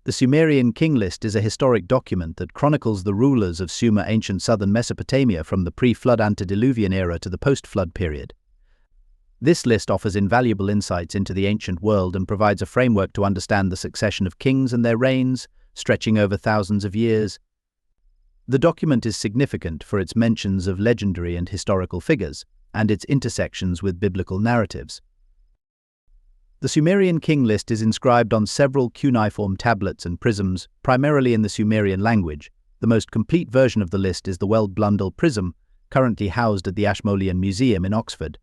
The Sumerian king list is a historic document that chronicles the rulers of Sumer, ancient southern Mesopotamia, from the pre-flood antediluvian era to the post-flood period. This list offers invaluable insights into the ancient world and provides a framework to understand the succession of kings and their reigns, stretching over thousands of years. The document is significant for its mentions of legendary and historical figures, and its intersections with biblical narratives. The Sumerian king list is inscribed on several cuneiform tablets and prisms, primarily in the Sumerian language. The most complete version of the list is the Well-Blundell prism, currently housed at the Ashmolean Museum in Oxford.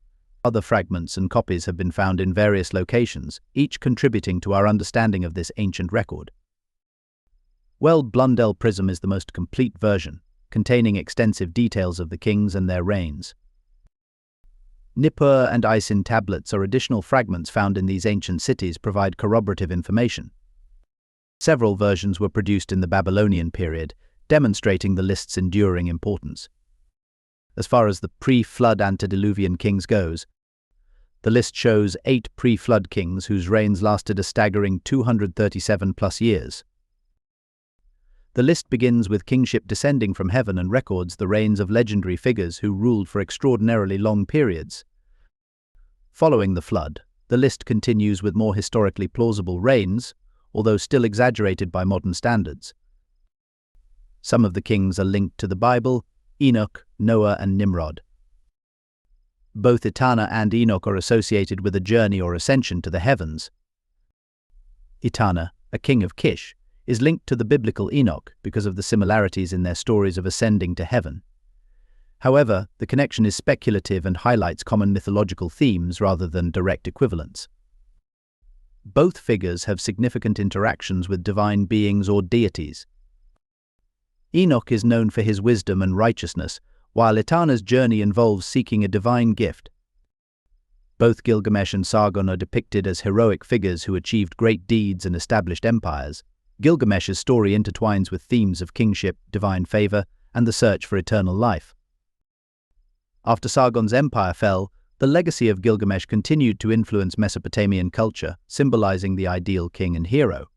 Other fragments and copies have been found in various locations, each contributing to our understanding of this ancient record. Well-Blundell prism is the most complete version, containing extensive details of the kings and their reigns. Nippur and Isin tablets or additional fragments found in these ancient cities provide corroborative information. Several versions were produced in the Babylonian period, demonstrating the list's enduring importance. As far as the pre-flood antediluvian kings goes, the list shows 8 pre-flood kings whose reigns lasted a staggering 237+ years. The list begins with kingship descending from heaven and records the reigns of legendary figures who ruled for extraordinarily long periods. Following the flood, the list continues with more historically plausible reigns, although still exaggerated by modern standards. Some of the kings are linked to the Bible: Enoch, Noah, and Nimrod. Both Etana and Enoch are associated with a journey or ascension to the heavens. Etana, a king of Kish, is linked to the biblical Enoch because of the similarities in their stories of ascending to heaven. However, the connection is speculative and highlights common mythological themes rather than direct equivalents. Both figures have significant interactions with divine beings or deities. Enoch is known for his wisdom and righteousness, while Etana's journey involves seeking a divine gift. Both Gilgamesh and Sargon are depicted as heroic figures who achieved great deeds and established empires. Gilgamesh's story intertwines with themes of kingship, divine favor, and the search for eternal life. After Sargon's empire fell, the legacy of Gilgamesh continued to influence Mesopotamian culture, symbolizing the ideal king and hero.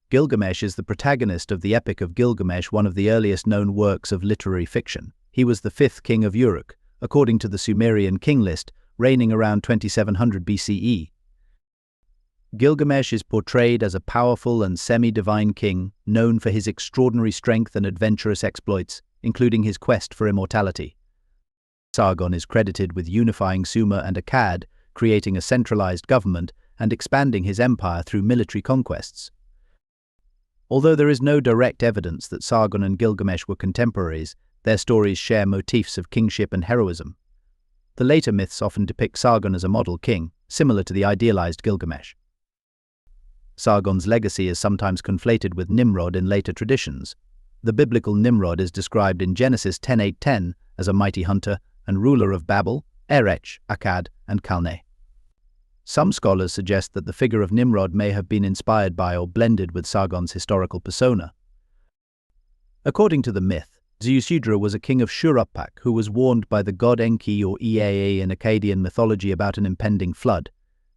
Gilgamesh is the protagonist of the Epic of Gilgamesh, one of the earliest known works of literary fiction. He was the 5th king of Uruk, according to the Sumerian king list, reigning around 2700 BCE. Gilgamesh is portrayed as a powerful and semi-divine king, known for his extraordinary strength and adventurous exploits, including his quest for immortality. Sargon is credited with unifying Sumer and Akkad, creating a centralized government and expanding his empire through military conquests. Although there is no direct evidence that Sargon and Gilgamesh were contemporaries, their stories share motifs of kingship and heroism. The later myths often depict Sargon as a model king, similar to the idealized Gilgamesh. Sargon's legacy is sometimes conflated with Nimrod in later traditions. The biblical Nimrod is described in Genesis 10:8-10 as a mighty hunter and ruler of Babel, Erech, Akkad, and Calneh. Some scholars suggest that the figure of Nimrod may have been inspired by or blended with Sargon's historical persona. According to the myth, Ziusudra was a king of Shuruppak who was warned by the god Enki or Ea in Akkadian mythology about an impending flood.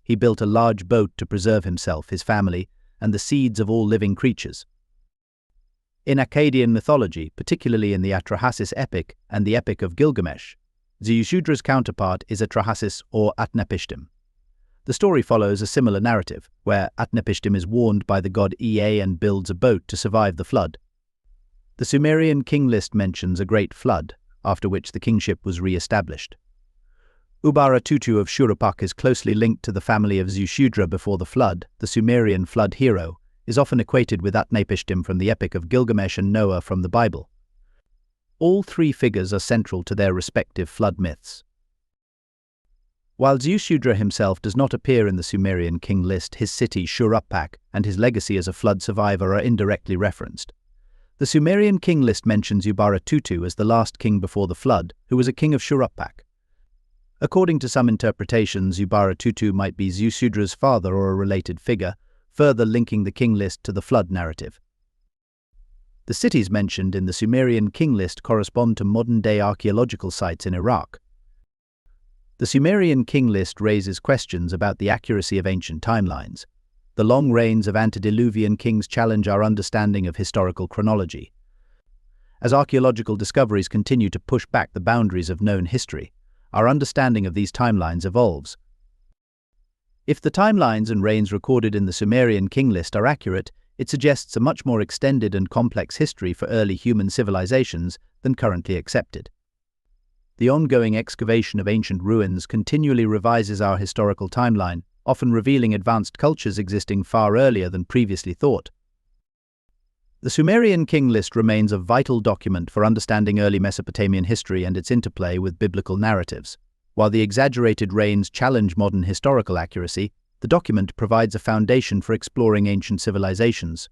He built a large boat to preserve himself, his family, and the seeds of all living creatures. In Akkadian mythology, particularly in the Atrahasis epic and the Epic of Gilgamesh, Ziusudra's counterpart is Atrahasis or Utnapishtim. The story follows a similar narrative, where Utnapishtim is warned by the god Ea and builds a boat to survive the flood. The Sumerian king list mentions a great flood, after which the kingship was re-established. Ubaratutu of Shuruppak is closely linked to the family of Ziusudra before the flood. The Sumerian flood hero is often equated with Utnapishtim from the Epic of Gilgamesh and Noah from the Bible. All 3 figures are central to their respective flood myths. While Ziusudra himself does not appear in the Sumerian king list, his city Shuruppak and his legacy as a flood survivor are indirectly referenced. The Sumerian king list mentions Ubaratutu as the last king before the flood, who was a king of Shuruppak. According to some interpretations, Ubaratutu might be Ziusudra's father or a related figure, further linking the king list to the flood narrative. The cities mentioned in the Sumerian king list correspond to modern-day archaeological sites in Iraq. The Sumerian king list raises questions about the accuracy of ancient timelines. The long reigns of antediluvian kings challenge our understanding of historical chronology. As archaeological discoveries continue to push back the boundaries of known history, our understanding of these timelines evolves. If the timelines and reigns recorded in the Sumerian king list are accurate, it suggests a much more extended and complex history for early human civilizations than currently accepted. The ongoing excavation of ancient ruins continually revises our historical timeline, often revealing advanced cultures existing far earlier than previously thought. The Sumerian king list remains a vital document for understanding early Mesopotamian history and its interplay with biblical narratives. While the exaggerated reigns challenge modern historical accuracy, the document provides a foundation for exploring ancient civilizations.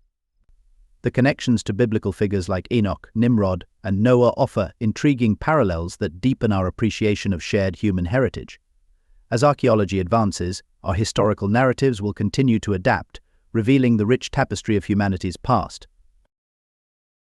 The connections to biblical figures like Enoch, Nimrod, and Noah offer intriguing parallels that deepen our appreciation of shared human heritage. As archaeology advances, our historical narratives will continue to adapt, revealing the rich tapestry of humanity's past.